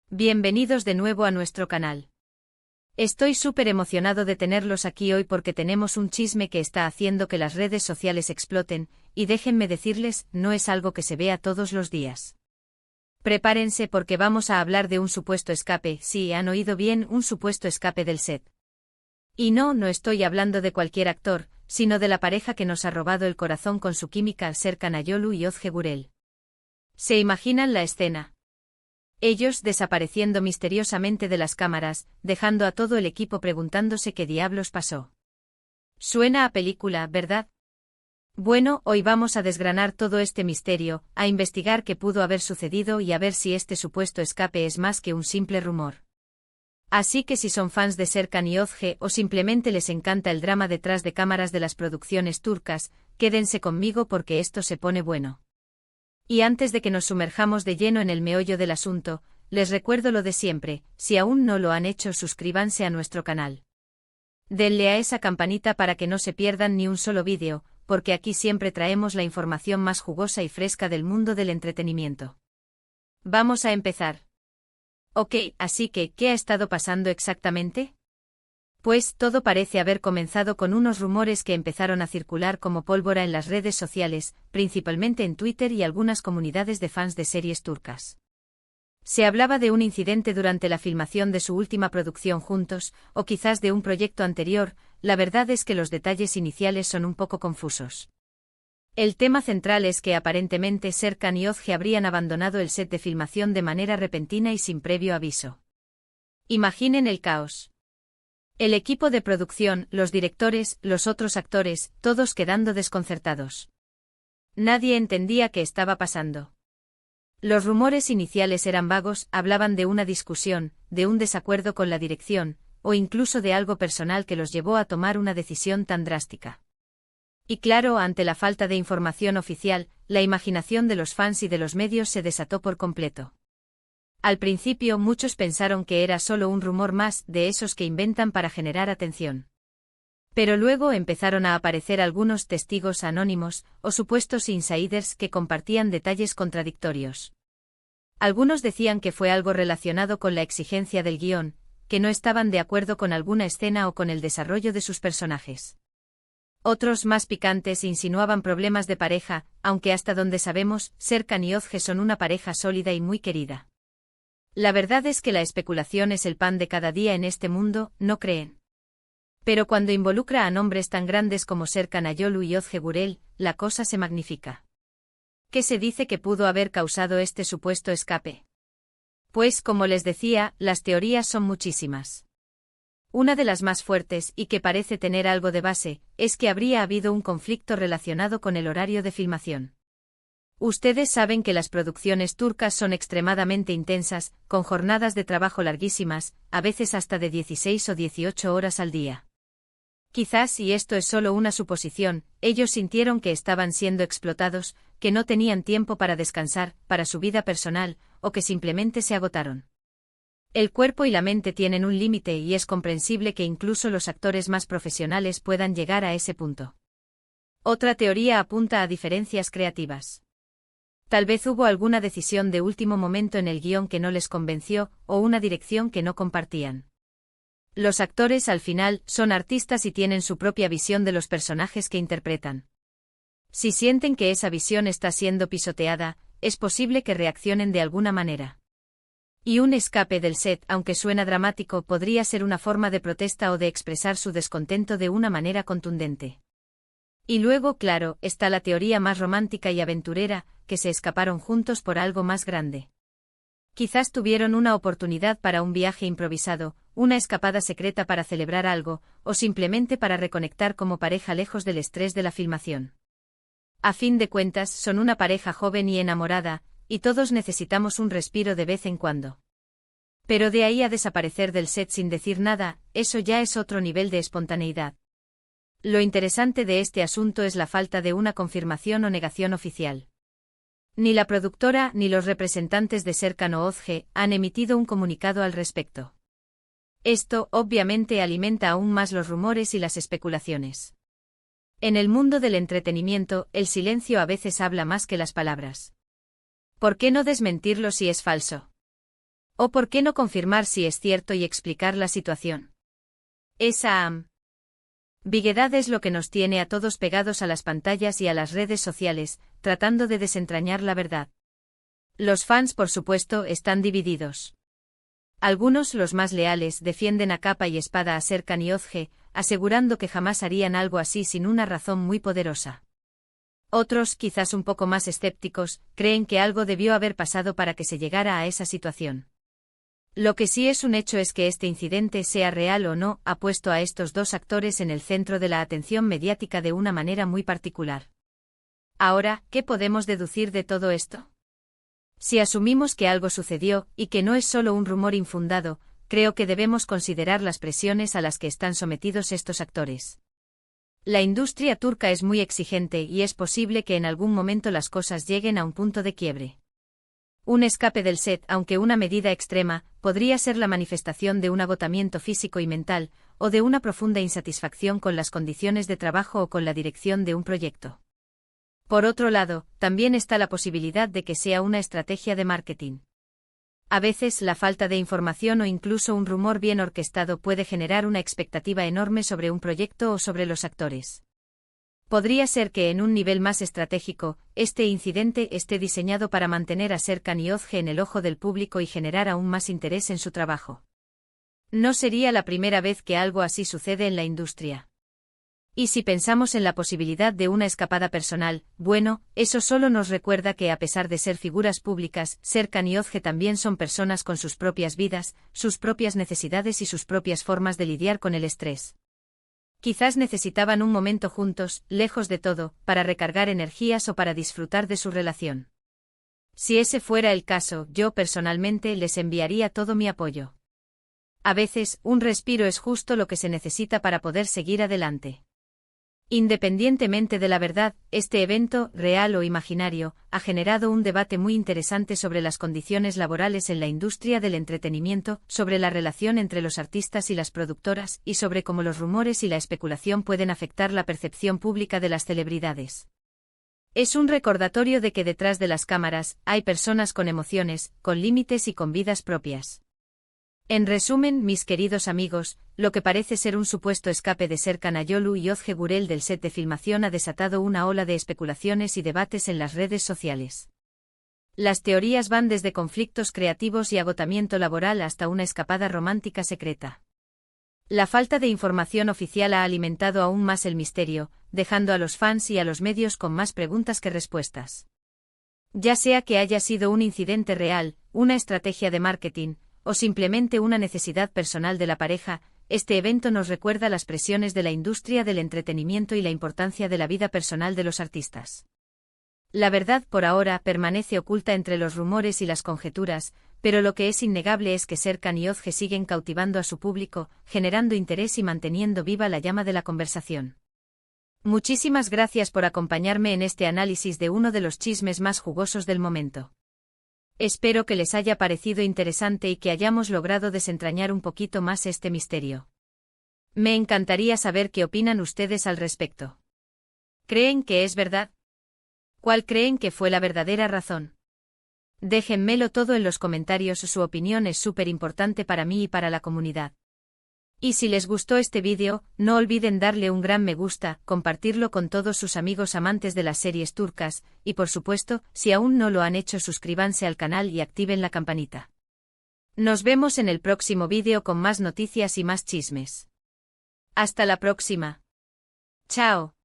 Bienvenidos de nuevo a nuestro canal. Estoy súper emocionado de tenerlos aquí hoy porque tenemos un chisme que está haciendo que las redes sociales exploten, y déjenme decirles, no es algo que se vea todos los días. Prepárense porque vamos a hablar de un supuesto escape, sí, han oído bien, un supuesto escape del set. Y no estoy hablando de cualquier actor, sino de la pareja que nos ha robado el corazón con su química, Serkan Ayolu y Özge Gürel. ¿Se imaginan la escena? Ellos desapareciendo misteriosamente de las cámaras, dejando a todo el equipo preguntándose qué diablos pasó. Suena a película, ¿verdad? Bueno, hoy vamos a desgranar todo este misterio, a investigar qué pudo haber sucedido y a ver si este supuesto escape es más que un simple rumor. Así que si son fans de Serkan y Özge o simplemente les encanta el drama detrás de cámaras de las producciones turcas, quédense conmigo porque esto se pone bueno. Y antes de que nos sumerjamos de lleno en el meollo del asunto, les recuerdo lo de siempre, si aún no lo han hecho, suscríbanse a nuestro canal. Denle a esa campanita para que no se pierdan ni un solo vídeo, porque aquí siempre traemos la información más jugosa y fresca del mundo del entretenimiento. Vamos a empezar. Ok, así que, ¿qué ha estado pasando exactamente? Pues todo parece haber comenzado con unos rumores que empezaron a circular como pólvora en las redes sociales, principalmente en Twitter y algunas comunidades de fans de series turcas. Se hablaba de un incidente durante la filmación de su última producción juntos, o quizás de un proyecto anterior. La verdad es que los detalles iniciales son un poco confusos. El tema central es que aparentemente Serkan y Özge habrían abandonado el set de filmación de manera repentina y sin previo aviso. Imaginen el caos. El equipo de producción, los directores, los otros actores, todos quedando desconcertados. Nadie entendía qué estaba pasando. Los rumores iniciales eran vagos, hablaban de una discusión, de un desacuerdo con la dirección, o incluso de algo personal que los llevó a tomar una decisión tan drástica. Y claro, ante la falta de información oficial, la imaginación de los fans y de los medios se desató por completo. Al principio muchos pensaron que era solo un rumor más de esos que inventan para generar atención. Pero luego empezaron a aparecer algunos testigos anónimos, o supuestos insiders que compartían detalles contradictorios. Algunos decían que fue algo relacionado con la exigencia del guión, que no estaban de acuerdo con alguna escena o con el desarrollo de sus personajes. Otros más picantes insinuaban problemas de pareja, aunque hasta donde sabemos, Serkan y Özge son una pareja sólida y muy querida. La verdad es que la especulación es el pan de cada día en este mundo, ¿no creen? Pero cuando involucra a nombres tan grandes como Serkan Ayolu y Özge Gürel, la cosa se magnifica. ¿Qué se dice que pudo haber causado este supuesto escape? Pues como les decía, las teorías son muchísimas. Una de las más fuertes, y que parece tener algo de base, es que habría habido un conflicto relacionado con el horario de filmación. Ustedes saben que las producciones turcas son extremadamente intensas, con jornadas de trabajo larguísimas, a veces hasta de 16 o 18 horas al día. Quizás, y esto es solo una suposición, ellos sintieron que estaban siendo explotados, que no tenían tiempo para descansar, para su vida personal, o que simplemente se agotaron. El cuerpo y la mente tienen un límite y es comprensible que incluso los actores más profesionales puedan llegar a ese punto. Otra teoría apunta a diferencias creativas. Tal vez hubo alguna decisión de último momento en el guión que no les convenció, o una dirección que no compartían. Los actores al final son artistas y tienen su propia visión de los personajes que interpretan. Si sienten que esa visión está siendo pisoteada, es posible que reaccionen de alguna manera. Y un escape del set, aunque suena dramático, podría ser una forma de protesta o de expresar su descontento de una manera contundente. Y luego, claro, está la teoría más romántica y aventurera, que se escaparon juntos por algo más grande. Quizás tuvieron una oportunidad para un viaje improvisado, una escapada secreta para celebrar algo, o simplemente para reconectar como pareja lejos del estrés de la filmación. A fin de cuentas, son una pareja joven y enamorada, y todos necesitamos un respiro de vez en cuando. Pero de ahí a desaparecer del set sin decir nada, eso ya es otro nivel de espontaneidad. Lo interesante de este asunto es la falta de una confirmación o negación oficial. Ni la productora ni los representantes de Serkan o Özge han emitido un comunicado al respecto. Esto, obviamente, alimenta aún más los rumores y las especulaciones. En el mundo del entretenimiento, el silencio a veces habla más que las palabras. ¿Por qué no desmentirlo si es falso? ¿O por qué no confirmar si es cierto y explicar la situación? Esa ambigüedad es lo que nos tiene a todos pegados a las pantallas y a las redes sociales, tratando de desentrañar la verdad. Los fans, por supuesto, están divididos. Algunos, los más leales, defienden a capa y espada a Serkan y Özge, asegurando que jamás harían algo así sin una razón muy poderosa. Otros, quizás un poco más escépticos, creen que algo debió haber pasado para que se llegara a esa situación. Lo que sí es un hecho es que este incidente, sea real o no, ha puesto a estos dos actores en el centro de la atención mediática de una manera muy particular. Ahora, ¿qué podemos deducir de todo esto? Si asumimos que algo sucedió, y que no es solo un rumor infundado, creo que debemos considerar las presiones a las que están sometidos estos actores. La industria turca es muy exigente y es posible que en algún momento las cosas lleguen a un punto de quiebre. Un escape del set, aunque una medida extrema, podría ser la manifestación de un agotamiento físico y mental, o de una profunda insatisfacción con las condiciones de trabajo o con la dirección de un proyecto. Por otro lado, también está la posibilidad de que sea una estrategia de marketing. A veces la falta de información o incluso un rumor bien orquestado puede generar una expectativa enorme sobre un proyecto o sobre los actores. Podría ser que en un nivel más estratégico, este incidente esté diseñado para mantener a Serkan y Özge en el ojo del público y generar aún más interés en su trabajo. No sería la primera vez que algo así sucede en la industria. Y si pensamos en la posibilidad de una escapada personal, bueno, eso solo nos recuerda que a pesar de ser figuras públicas, Serkan y Özge también son personas con sus propias vidas, sus propias necesidades y sus propias formas de lidiar con el estrés. Quizás necesitaban un momento juntos, lejos de todo, para recargar energías o para disfrutar de su relación. Si ese fuera el caso, yo personalmente les enviaría todo mi apoyo. A veces, un respiro es justo lo que se necesita para poder seguir adelante. Independientemente de la verdad, este evento, real o imaginario, ha generado un debate muy interesante sobre las condiciones laborales en la industria del entretenimiento, sobre la relación entre los artistas y las productoras, y sobre cómo los rumores y la especulación pueden afectar la percepción pública de las celebridades. Es un recordatorio de que detrás de las cámaras, hay personas con emociones, con límites y con vidas propias. En resumen, mis queridos amigos, lo que parece ser un supuesto escape de Serkan Ayolu y Özge Gürel del set de filmación ha desatado una ola de especulaciones y debates en las redes sociales. Las teorías van desde conflictos creativos y agotamiento laboral hasta una escapada romántica secreta. La falta de información oficial ha alimentado aún más el misterio, dejando a los fans y a los medios con más preguntas que respuestas. Ya sea que haya sido un incidente real, una estrategia de marketing, o simplemente una necesidad personal de la pareja, este evento nos recuerda las presiones de la industria del entretenimiento y la importancia de la vida personal de los artistas. La verdad por ahora permanece oculta entre los rumores y las conjeturas, pero lo que es innegable es que Serkan y Özge siguen cautivando a su público, generando interés y manteniendo viva la llama de la conversación. Muchísimas gracias por acompañarme en este análisis de uno de los chismes más jugosos del momento. Espero que les haya parecido interesante y que hayamos logrado desentrañar un poquito más este misterio. Me encantaría saber qué opinan ustedes al respecto. ¿Creen que es verdad? ¿Cuál creen que fue la verdadera razón? Déjenmelo todo en los comentarios, su opinión es súper importante para mí y para la comunidad. Y si les gustó este vídeo, no olviden darle un gran me gusta, compartirlo con todos sus amigos amantes de las series turcas, y por supuesto, si aún no lo han hecho, suscríbanse al canal y activen la campanita. Nos vemos en el próximo vídeo con más noticias y más chismes. Hasta la próxima. Chao.